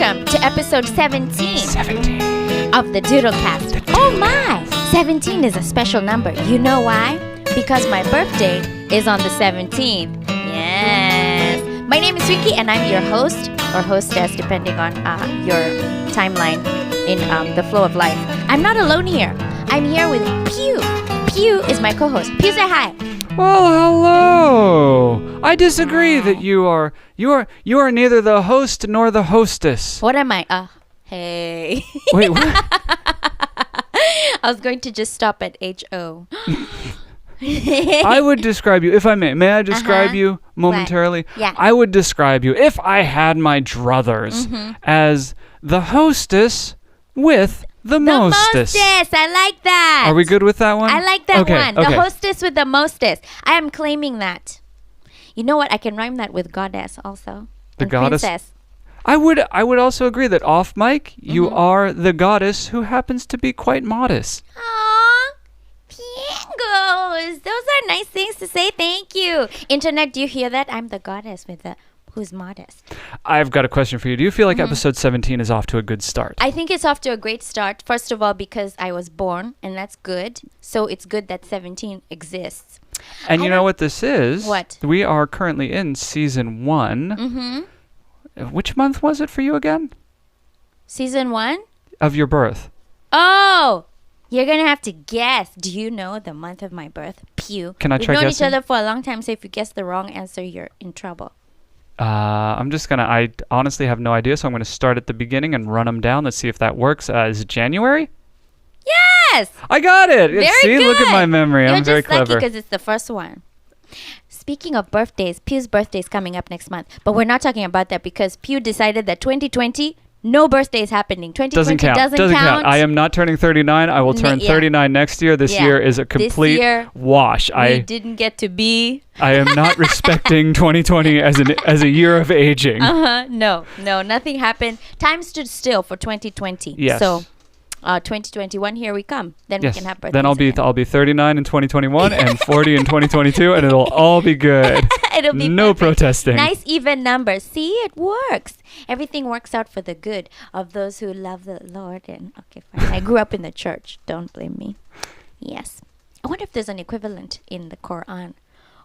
welcome to episode 17 of the DoodleCast. Oh my! 17 is a special number. You know why? Because my birthday is on the 17th. Yes! My name is Swinky and I'm your host or hostess depending on your timeline in the flow of life. I'm not alone here. I'm here with Pyuu. Pyuu is my co-host. Pyuu, say hi. Well, hello. I disagree that you are neither the host nor the hostess. What am I? Hey. Wait, what? I was going to just stop at H-O. I would describe you, if I may I describe you momentarily? What? Yeah. I would describe you, if I had my druthers, as the hostess with the mostest. I like that. Are we good with that one? I like that one. Okay. The hostess with the mostest. I am claiming that. You know what? I can rhyme that with goddess also. The and goddess? Princess. I would also agree that off mic, you are the goddess who happens to be quite modest. Aww. Pingos. Those are nice things to say. Thank you. Internet, do you hear that? I'm the goddess with the who's modest. I've got a question for you. Do you feel like episode 17 is off to a good start? I think it's off to a great start. First of all, because I was born, and that's good. So it's good that 17 exists. And you know what this is? What? We are currently in season 1. Which month was it for you again? Season 1? Of your birth. Oh! You're going to have to guess. Do you know the month of my birth? Pyuu. Can I try We've known guessing? each other for a long time, so if you guess the wrong answer, you're in trouble. I honestly have no idea, so I'm going to start at the beginning and run them down. Let's see if that works. Is it January? Yes! I got it! Very See, good. look at my memory. I'm very You're just lucky clever. because it's the first one. Speaking of birthdays, Pyuu's birthday is coming up next month. But we're not talking about that because Pyuu decided that 2020, no birthday is happening. 2020 doesn't count. I am not turning 39. I will turn 39 next year. This year is a complete wash. We didn't get to be. I am not respecting 2020 as a year of aging. No, nothing happened. Time stood still for 2020. Yes. So 2021, here we come. Then we can have birthdays. Then I'll be 39 in 2021 and 40 in 2022, and it'll all be good. It'll be no perfect. protesting. Nice even numbers. See, it works. Everything works out for the good of those who love the Lord. And okay, fine. I grew up in the church. Don't blame me. Yes. I wonder if there's an equivalent in the Quran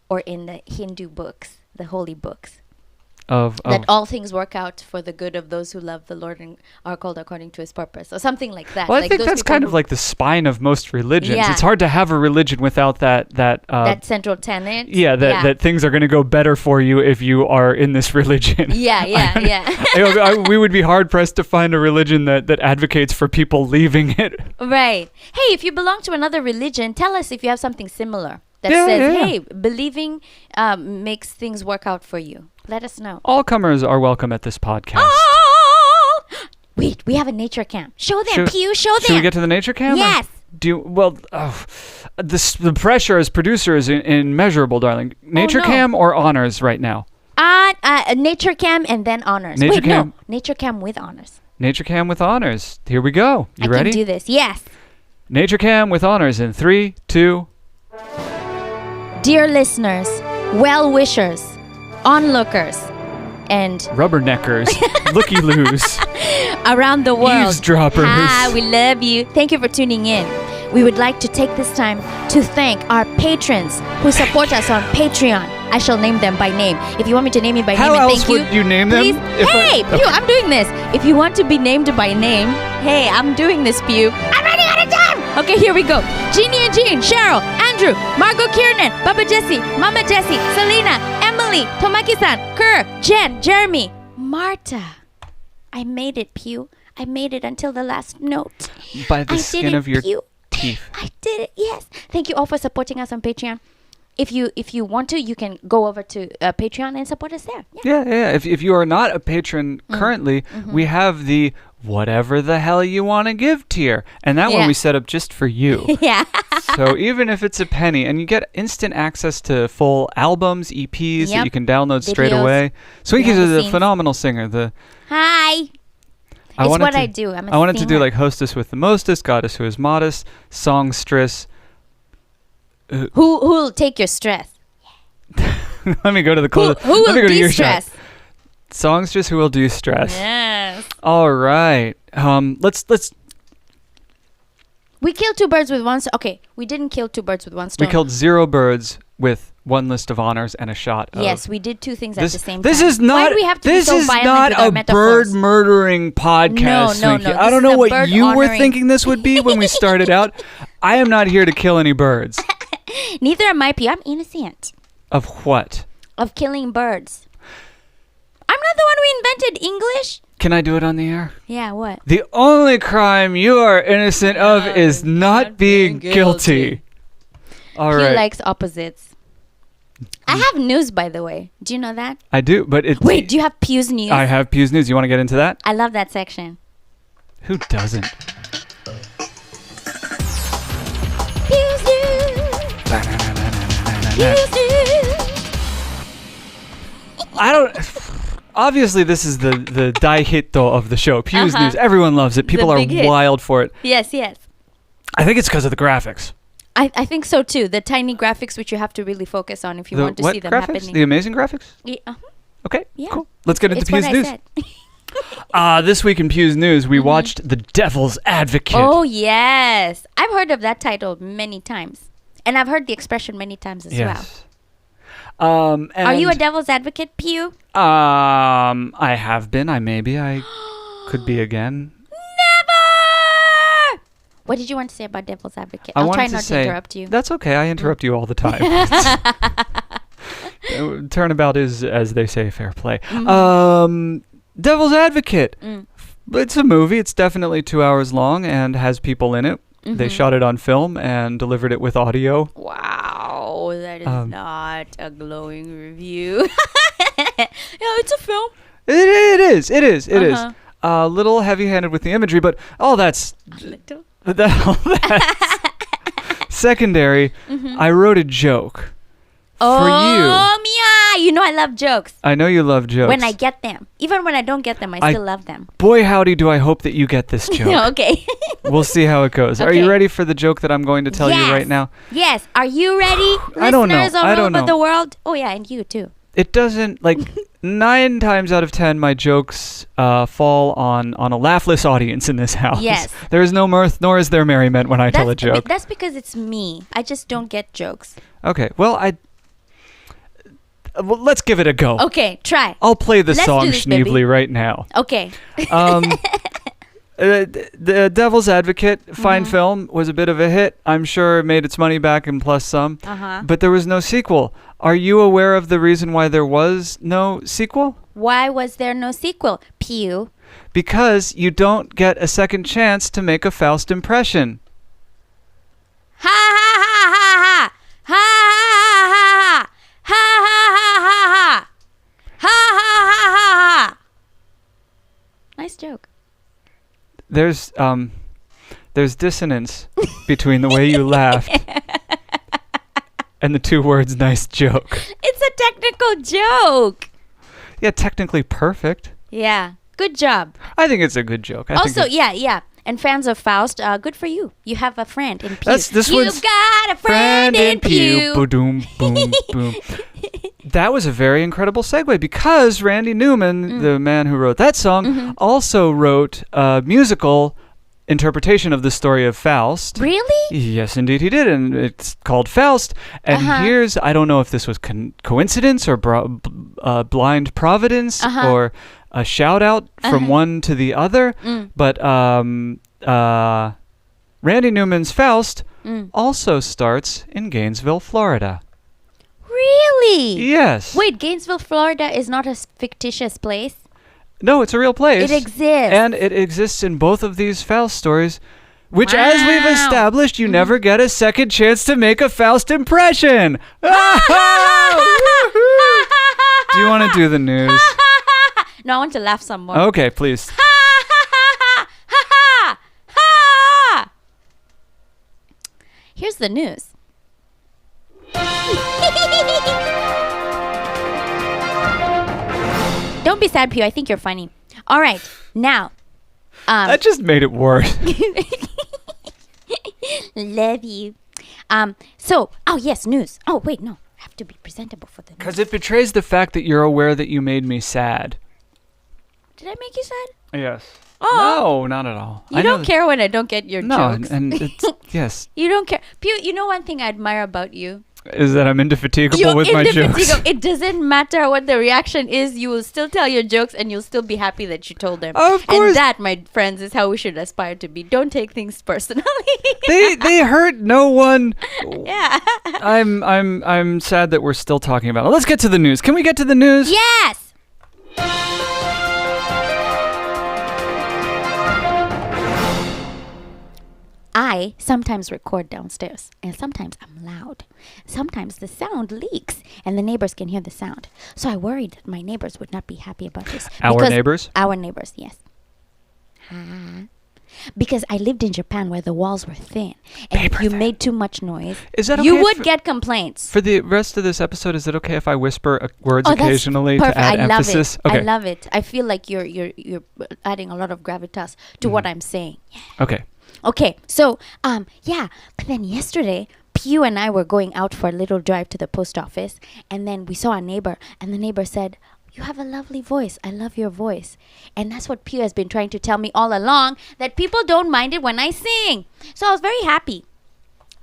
or in the Hindu books, the holy books. That all things work out for the good of those who love the Lord and are called according to his purpose, or something like that. Well, I like think that's kind of like the spine of most religions. Yeah. It's hard to have a religion without that central tenet. Yeah, that things are going to go better for you if you are in this religion. Yeah. We would be hard pressed to find a religion that advocates for people leaving it. Right. Hey, if you belong to another religion, tell us if you have something similar that says, hey, believing makes things work out for you. Let us know. All comers are welcome at this podcast. Oh! Wait, we have a nature cam. Show them, Pyuu. Show them. Should we get to the nature cam? Yes. The pressure as producer is immeasurable, darling. Nature cam or honors right now? Nature cam and then honors. Nature cam with honors. Nature cam with honors. Here we go. You ready? I can do this. Yes. Nature cam with honors in 3, 2. Dear listeners, well-wishers, onlookers, and rubberneckers, looky-loos, around the world, eavesdroppers. Hi, we love you. Thank you for tuning in. We would like to take this time to thank our patrons who support us on Patreon. I shall name them by name. If you want me to name you by name, how else would you name them? Hey, Pyuu, I'm doing this. If you want to be named by name, hey, I'm doing this, Pyuu. I'm running out of time. Okay, here we go. Jeannie and Jean, Cheryl, Andrew, Margot Kiernan, Baba Jessie, Mama Jessie, Selena, Emily, Tomaki-san, Kerr, Jen, Jeremy, Marta. I made it, Pyuu. I made it until the last note. By the skin of your teeth. I did it, yes. Thank you all for supporting us on Patreon. If you want to, you can go over to Patreon and support us there. Yeah. If you are not a patron currently, we have the whatever the hell you want to give tier. And that one we set up just for you. Yeah. So even if it's a penny, and you get instant access to full albums, EPs that you can download straight away. Swinky is a phenomenal singer. Hi. I do. I wanted to do like hostess with the mostest, goddess who is modest, songstress. Who'll take your stress? Let me go to the close. Who will de-stress? Songstress who will de-stress. Yes. Yes. All right. Let's. We killed 2 birds with one stone. Okay, we didn't kill 2 birds with one stone. We killed 0 birds with 1 list of honors and a shot of... Yes, we did 2 things at the same time. This is not... Why do we have to be so violent with our metaphors? Bird murdering podcast, No. Swinky. I don't know what you were thinking this would be when we started out. I am not here to kill any birds. Neither am I, Pyuu. I'm innocent. Of what? Of killing birds. I'm not the one who invented English. Can I do it on the air? Yeah, what? The only crime you are innocent of is not being guilty. All right. He likes opposites. I have news, by the way. Do you know that? I do, but it's... Wait, do you have Pyuu's news? I have Pyuu's news. You want to get into that? I love that section. Who doesn't? Pyuu's news. Pyuu's news. I don't... Obviously, this is the daihito of the show. Pyuu's news. Everyone loves it. People are wild for it. Yes. I think it's because of the graphics. I think so too. The tiny graphics which you have to really focus on if you want to see them happening. The amazing graphics? Yeah, Okay, yeah. Cool. Let's get into Pyuu's news. Said. This week in Pyuu's news, we watched The Devil's Advocate. Oh, yes. I've heard of that title many times. And I've heard the expression many times as well. Are you a devil's advocate, Pyuu? I have been. I could be again. Never! What did you want to say about devil's advocate? I'll try not to interrupt you. That's okay. I interrupt you all the time. Turnabout is, as they say, fair play. Devil's Advocate. It's a movie. It's definitely 2 hours long and has people in it. They shot it on film and delivered it with audio. Wow, that is not a glowing review. Yeah, it's a film. It is. A little heavy-handed with the imagery, but all that's secondary. I wrote a joke for you. Oh, yeah. You know I love jokes. I know you love jokes. When I get them. Even when I don't get them, I still love them. Boy, howdy, do I hope that you get this joke. Okay. We'll see how it goes. Okay. Are you ready for the joke that I'm going to tell you right now? Yes. Are you ready? I don't know. Listeners all over the world. Oh, yeah, and you too. It doesn't, 9 times out of 10, my jokes fall on a laughless audience in this house. Yes. There is no mirth, nor is there merriment when I tell a joke. That's because it's me. I just don't get jokes. Okay. Well, let's give it a go. Okay, try. I'll play the song Schneebly right now. Okay. The Devil's Advocate, fine film, was a bit of a hit. I'm sure it made its money back and plus some. But there was no sequel. Are you aware of the reason why there was no sequel? Why was there no sequel, Pyuu? Because you don't get a second chance to make a Faust impression. Ha ha ha ha ha ha ha ha ha ha ha ha ha ha ha. Nice joke. There's dissonance between the way you laughed and the 2 words nice joke. It's a technical joke. Yeah, technically perfect. Yeah. Good job. I think it's a good joke. Yeah. And fans of Faust, good for you. You have a friend in Pyuu. You've got a friend in Pyuu. Boom, boom, boom. That was a very incredible segue because Randy Newman, the man who wrote that song, also wrote a musical interpretation of the story of Faust. Really? Yes, indeed he did, and it's called Faust. And here's, I don't know if this was coincidence or blind providence or a shout out from one to the other, but Randy Newman's Faust also starts in Gainesville, Florida. Really? Yes. Wait, Gainesville, Florida is not a fictitious place? No, it's a real place. It exists. And it exists in both of these Faust stories, which, as we've established, you never get a second chance to make a Faust impression. Do you want to do the news? No, I want to laugh some more. Okay, please. Here's the news. Don't be sad, Pyuu. I think you're funny. All right, now. That just made it worse. Love you. Yes, news. Oh, wait, no. I have to be presentable for the news. Because it betrays the fact that you're aware that you made me sad. Did I make you sad? Yes. Oh. No, not at all. You don't care when I don't get your jokes. No, and it's, yes. You don't care. Pyuu, you know one thing I admire about you? Is that I'm indefatigable with my jokes. It doesn't matter what the reaction is. You will still tell your jokes and you'll still be happy that you told them. Of course. And that, my friends, is how we should aspire to be. Don't take things personally. They hurt no one. Yeah. I'm sad that we're still talking about it. Let's get to the news. Can we get to the news? Yes. I sometimes record downstairs, and sometimes I'm loud. Sometimes the sound leaks, and the neighbors can hear the sound. So I worried that my neighbors would not be happy about this. Our neighbors? Our neighbors, yes. Because I lived in Japan where the walls were thin, and if you made too much noise, is that okay you would get complaints. For the rest of this episode, is it okay if I whisper words occasionally to add emphasis? Okay. I love it. I feel like you're adding a lot of gravitas to what I'm saying. Yeah. Okay, so, yeah, but then yesterday, Pyuu and I were going out for a little drive to the post office, and then we saw a neighbor, and the neighbor said, "You have a lovely voice. I love your voice." And that's what Pyuu has been trying to tell me all along, that people don't mind it when I sing. So I was very happy.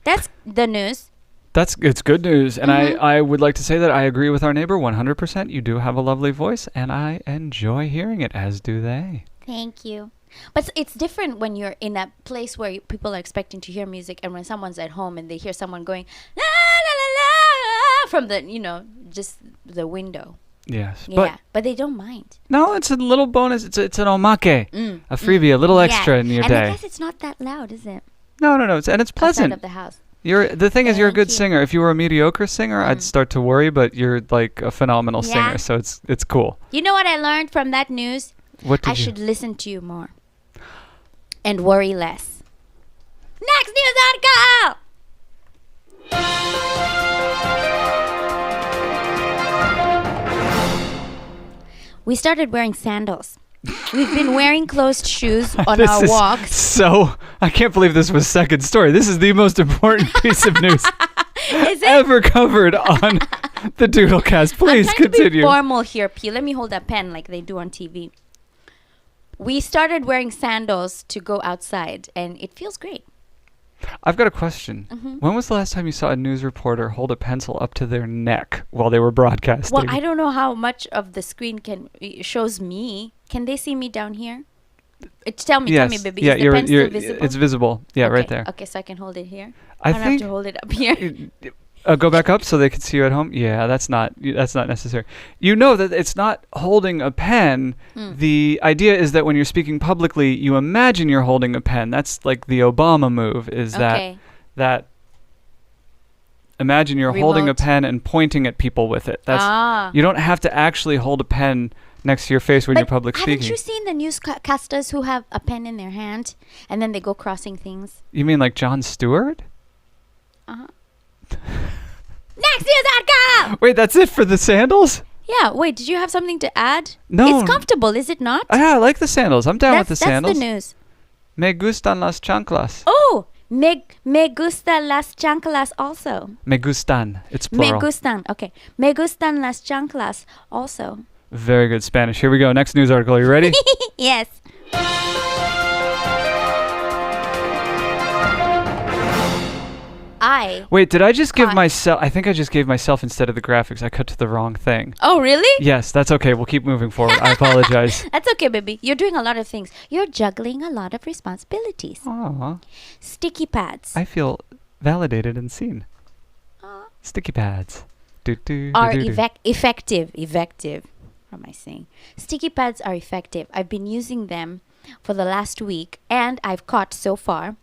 That's the news. It's good news, and I would like to say that I agree with our neighbor 100%. You do have a lovely voice, and I enjoy hearing it, as do they. Thank you. But it's different when you're in a place where people are expecting to hear music, and when someone's at home and they hear someone going la la la la from the just the window. Yes, but they don't mind. No, it's a little bonus. It's an omake, a freebie, a little extra in your day. And I guess it's not that loud, is it? No, and it's pleasant. Outside of the house. The thing is, you're a good singer. If you were a mediocre singer, I'd start to worry, but you're like a phenomenal singer, so it's cool. You know what I learned from that news? I should listen to you more. And worry less. Next news article! We started wearing sandals. We've been wearing closed shoes on our walks. So, I can't believe this was second story. This is the most important piece of news ever covered on the DoodleCast. Please I'm trying continue. To be formal here, P. Let me hold that pen like they do on TV. We started wearing sandals to go outside, and it feels great. I've got a question. When was the last time you saw a news reporter hold a pencil up to their neck while they were broadcasting? Well, I don't know how much of the screen shows me. Can they see me down here? Tell me, baby. Yeah, is the pen still visible? It's visible. Yeah, okay. Right there. Okay, so I can hold it here? I don't have to hold it up here. Go back up so they can see you at home. Yeah, that's not necessary. You know that it's not holding a pen. The idea is that when you're speaking publicly, you imagine you're holding a pen. That's like the Obama move. Is that imagine you're holding a pen and pointing at people with it. That's you don't have to actually hold a pen next to your face when you're public speaking. Haven't you seen the newscasters who have a pen in their hand and then they go crossing things? You mean like Jon Stewart? Next news article! Wait, that's it for the sandals? Yeah, wait, did you have something to add? No. It's comfortable, is it not? Yeah, I like the sandals. I'm down with the sandals. That's the news. Me gustan las chanclas. Oh, me gusta las chanclas also. Me gustan. It's plural. Me gustan, okay. Me gustan las chanclas also. Very good Spanish. Here we go. Next news article. Are you ready? Yes. Wait, did I just give myself... I think I just gave myself instead of the graphics. I cut to the wrong thing. Oh, really? Yes, that's okay. We'll keep moving forward. I apologize. That's okay, baby. You're doing a lot of things. You're juggling a lot of responsibilities. Aww. Sticky pads. I feel validated and seen. Sticky pads. Are effective. What am I saying? Sticky pads are effective. I've been using them for the last week, and I've caught so far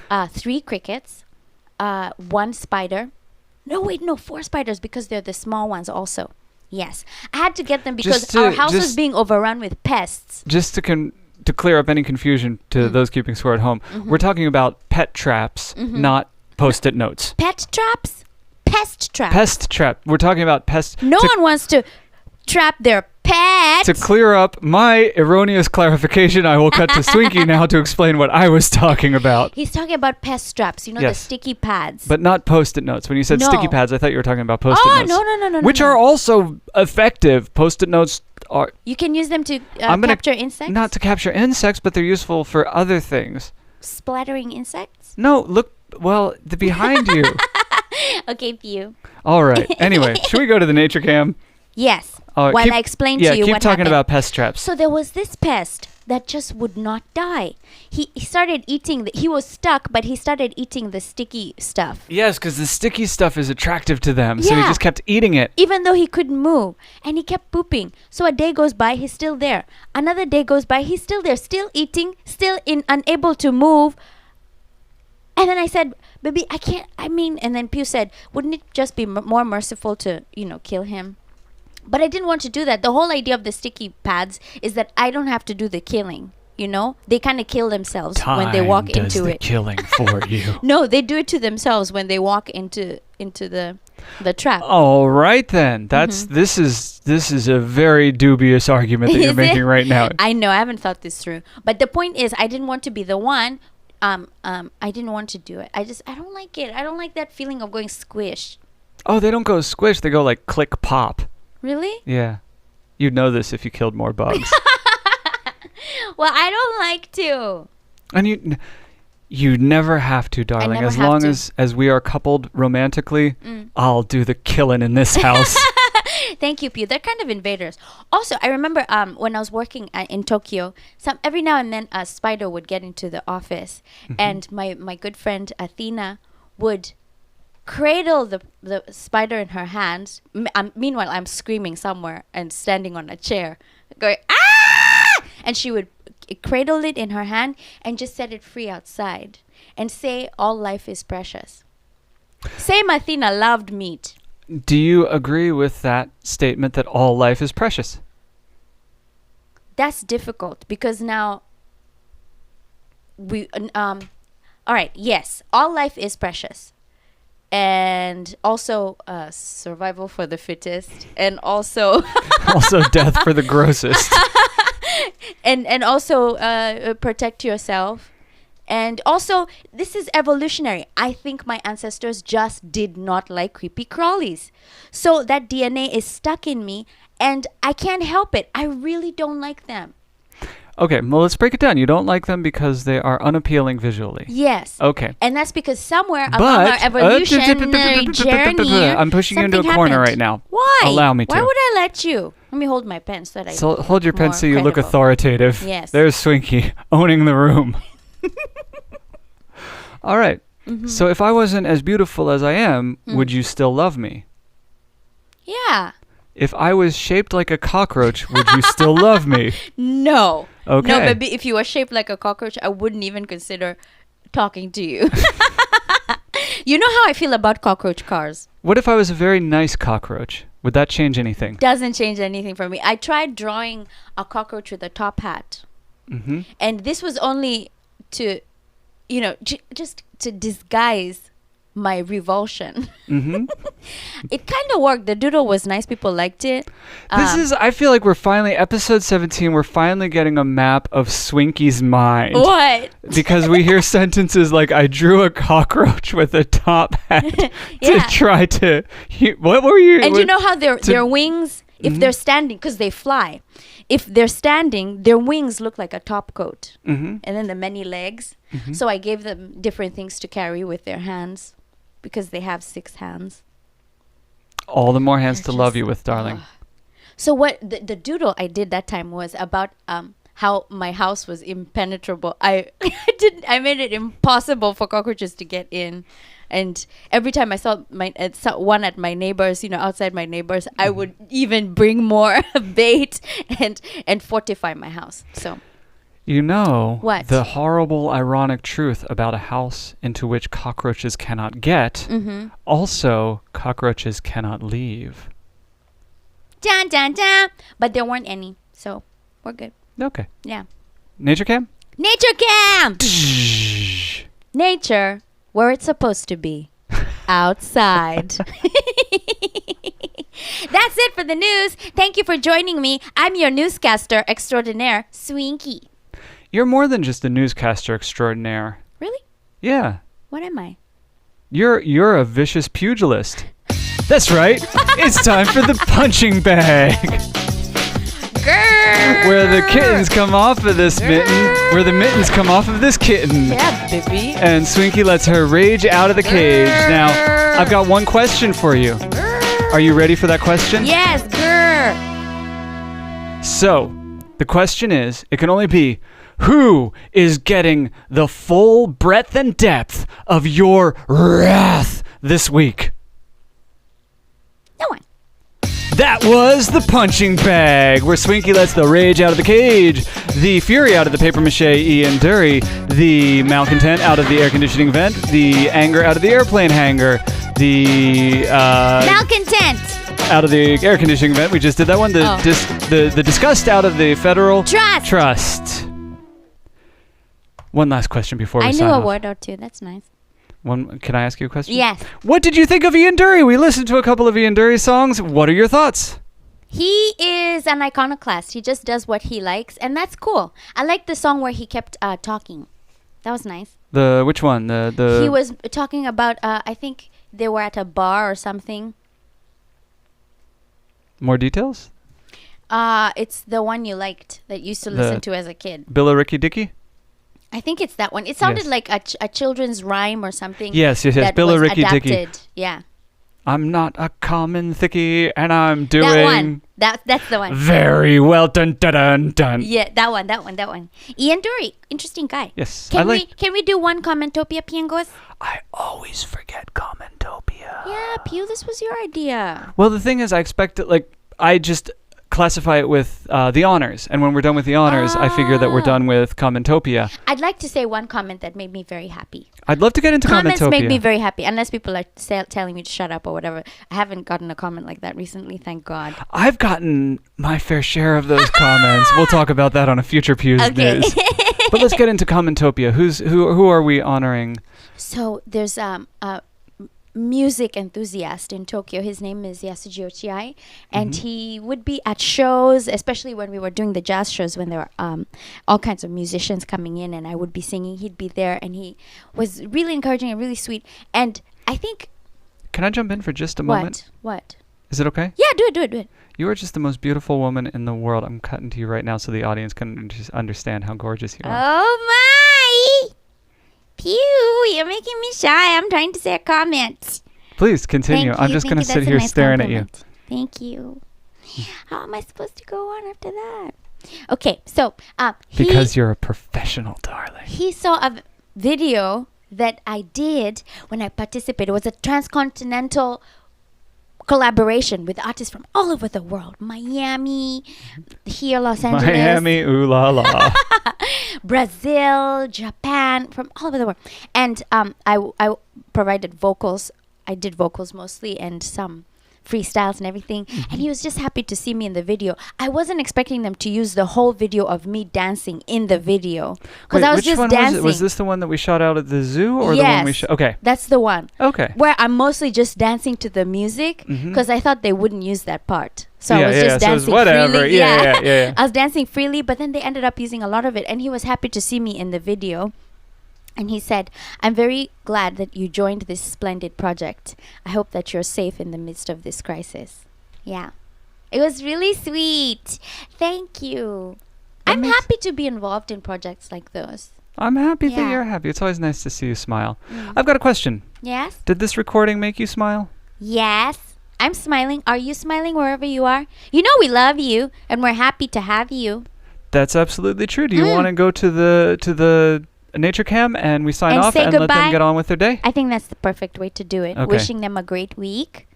3 crickets, 1 spider. No, 4 spiders because they're the small ones also. Yes. I had to get them because our house was being overrun with pests. Just to clear up any confusion to those keeping score at home, we're talking about pet traps, not Post-it notes. Pet traps? Pest traps. Pest trap. We're talking about pest. No one wants to trap their pet pet. To clear up my erroneous clarification, I will cut to Swinky now to explain what I was talking about. He's talking about pest straps, you know, Yes. the sticky pads. But not Post-it notes. When you said No. sticky pads, I thought you were talking about Post-it notes. No. Which are also effective. Post-it notes are... You can use them to I'm gonna- capture insects? Not to capture insects, but they're useful for other things. Splattering insects? No, look... Well, the behind you. Okay, Pyuu. All right. Anyway, should we go to the nature cam? Yes. While I explain to you keep what talking happened. about pest traps. So there was this pest that just would not die. He started eating, he was stuck, but he started eating the sticky stuff. Yes, because the sticky stuff is attractive to them, so he Yeah. just kept eating it. Even though he couldn't move. And he kept pooping. So a day goes by, he's still there. Another day goes by, he's still there, still eating, still unable to move. And then I said, baby, and then Pyuu said, wouldn't it just be more merciful to, kill him? But I didn't want to do that. The whole idea of the sticky pads is that I don't have to do the killing, They kind of kill themselves when they walk Time does into the it. killing for you. No, they do it to themselves when they walk into the trap. All right then. This is a very dubious argument that you're Is making it? right now. I know, I haven't thought this through. But the point is, I didn't want to be the one. I didn't want to do it. I don't like it. I don't like that feeling of going squish. Oh, they don't go squish. They go like click pop. Really? Yeah. You'd know this if you killed more bugs. Well, I don't like to. And you never have to, darling. never As have long to. as we are coupled romantically, I'll do the killing in this house. Thank you, Pyuu. They're kind of invaders. Also, I remember when I was working in Tokyo, every now and then a spider would get into the office, and my good friend Athena would cradle the spider in her hands. Meanwhile, I'm screaming somewhere and standing on a chair, going ah! And she would cradle it in her hand and just set it free outside and say, "All life is precious." Same Athena loved meat. Do you agree with that statement that all life is precious? That's difficult because now all right, yes, all life is precious. And also survival for the fittest, and also Also death for the grossest. and also protect yourself. And also, this is evolutionary. I think my ancestors just did not like creepy crawlies. So that DNA is stuck in me, and I can't help it. I really don't like them. Okay, well, let's break it down. You don't like them because they are unappealing visually. Yes. Okay. And that's because somewhere along our evolutionary journey, I'm pushing you into a something corner happened. right now. Why? Allow me to. Why would I let you? Let me hold my pen so that I So hold your pen more so you look credible. authoritative. Yes. There's Swinky owning the room. All right. So if I wasn't as beautiful as I am, would you still love me? Yeah. If I was shaped like a cockroach, would you still love me? No. Okay. No, baby, if you were shaped like a cockroach, I wouldn't even consider talking to you. You know how I feel about cockroach cars. What if I was a very nice cockroach? Would that change anything? Doesn't change anything for me. I tried drawing a cockroach with a top hat. Mm-hmm. And this was only to, just to disguise my revulsion. Mm-hmm. It kind of worked. The doodle was nice. People liked it. I feel like we're finally, episode 17, we're finally getting a map of Swinky's mind. What? Because we hear sentences like, I drew a cockroach with a top hat Yeah. to try to... What were you... And you know how their to- wings, if they're standing, because they fly, if they're standing, their wings look like a top coat. Mm-hmm. And then the many legs. So I gave them different things to carry with their hands because they have 6 hands. All the more hands They're to love just- you with, darling. So what the doodle I did that time was about how my house was impenetrable. I made it impossible for cockroaches to get in. And every time I saw one at my neighbors, outside my neighbors, I would even bring more bait and fortify my house. So You know What? the horrible, ironic truth about a house into which cockroaches cannot get. Also, cockroaches cannot leave. dun, dun, dun. But there weren't any, so we're good. Okay. Yeah. Nature cam? Nature cam. Nature, where it's supposed to be, outside. That's it for the news. Thank you for joining me. I'm your newscaster extraordinaire, Swinky. You're more than just a newscaster extraordinaire. Really? Yeah. What am I? You're a vicious pugilist. That's right. It's time for the punching bag. Grrr. Where the kittens come off of this mitten. Where the mittens come off of this kitten. Yeah, baby. And Swinky lets her rage out of the cage. Now, I've got one question for you. Are you ready for that question? Yes, grrr. So, the question is, it can only be, who is getting the full breadth and depth of your wrath this week? No one. That was the punching bag, where Swinky lets the rage out of the cage, the fury out of the papier-mâché Ian Dury, the malcontent out of the air conditioning vent, the anger out of the airplane hangar, the Malcontent. out of the air conditioning vent. We just did that one. The disgust out of the federal trust. One last question before we sign I knew a off. word or two. That's nice. Can I ask you a question? Yes. What did you think of Ian Dury? We listened to a couple of Ian Dury songs. What are your thoughts? He is an iconoclast. He just does what he likes, and that's cool. I like the song where he kept talking. That was nice. Which one? He was talking about, I think they were at a bar or something. More details? It's the one you liked that you used to listen to as a kid. Billa Ricky Dicky? I think it's that one. It sounded Yes. like a children's rhyme or something. Yes. That Billa was Ricky adapted. Dicky. Yeah. I'm not a common thickie, and I'm doing... That one. That's the one. Very well dun dun dun dun. Yeah, that one. Ian Dury, interesting guy. Yes. Can we do one Commentopia, Piangos? I always forget Commentopia. Yeah, Pyuu, this was your idea. Well, the thing is, I expect it, I just classify it with the honors. And when we're done with the honors, I figure that we're done with Commentopia. I'd like to say one comment that made me very happy. I'd love to get into Comments Commentopia. make me very happy, unless people are telling me to shut up or whatever. I haven't gotten a comment like that recently, thank God. I've gotten my fair share of those comments. We'll talk about that on a future Pyu's News. But let's get into Commentopia. Who are we honoring? So there's a music enthusiast in Tokyo. His name is Yasuji Ochiai, and he would be at shows, especially when we were doing the jazz shows, when there were all kinds of musicians coming in and I would be singing. He'd be there, and he was really encouraging and really sweet. And I think... Can I jump in for just a moment? What? Is it okay? Yeah, do it. You are just the most beautiful woman in the world. I'm cutting to you right now so the audience can just understand how gorgeous you are. Oh my! Pyuu, you're making me shy. I'm trying to say a comment. Please continue. I'm just going to sit here staring at you. Thank you. How am I supposed to go on after that? Okay, so because you're a professional, darling. He saw a video that I did when I participated. It was a transcontinental collaboration with artists from all over the world. Miami, here Los Angeles. Miami, ooh la la. Brazil, Japan, from all over the world. And I provided vocals. I did vocals mostly and some freestyles and everything. And he was just happy to see me in the video. I wasn't expecting them to use the whole video of me dancing in the video. Because I was just dancing. Was this the one that we shot out at the zoo or the one we shot? Okay. That's the one. Okay. Where I'm mostly just dancing to the music because I thought they wouldn't use that part. So I was just dancing freely. Yeah. I was dancing freely, but then they ended up using a lot of it. And he was happy to see me in the video. And he said, I'm very glad that you joined this splendid project. I hope that you're safe in the midst of this crisis. Yeah. It was really sweet. Thank you. I'm happy to be involved in projects like those. I'm happy that you're happy. It's always nice to see you smile. I've got a question. Yes? Did this recording make you smile? Yes. I'm smiling. Are you smiling wherever you are? You know we love you and we're happy to have you. That's absolutely true. Do you want to go to the nature cam and we sign off and let them get on with their day? I think that's the perfect way to do it. Okay. Wishing them a great week.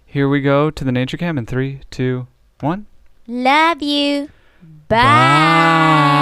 Here we go to the nature cam in 3, 2, 1. Love you. Bye.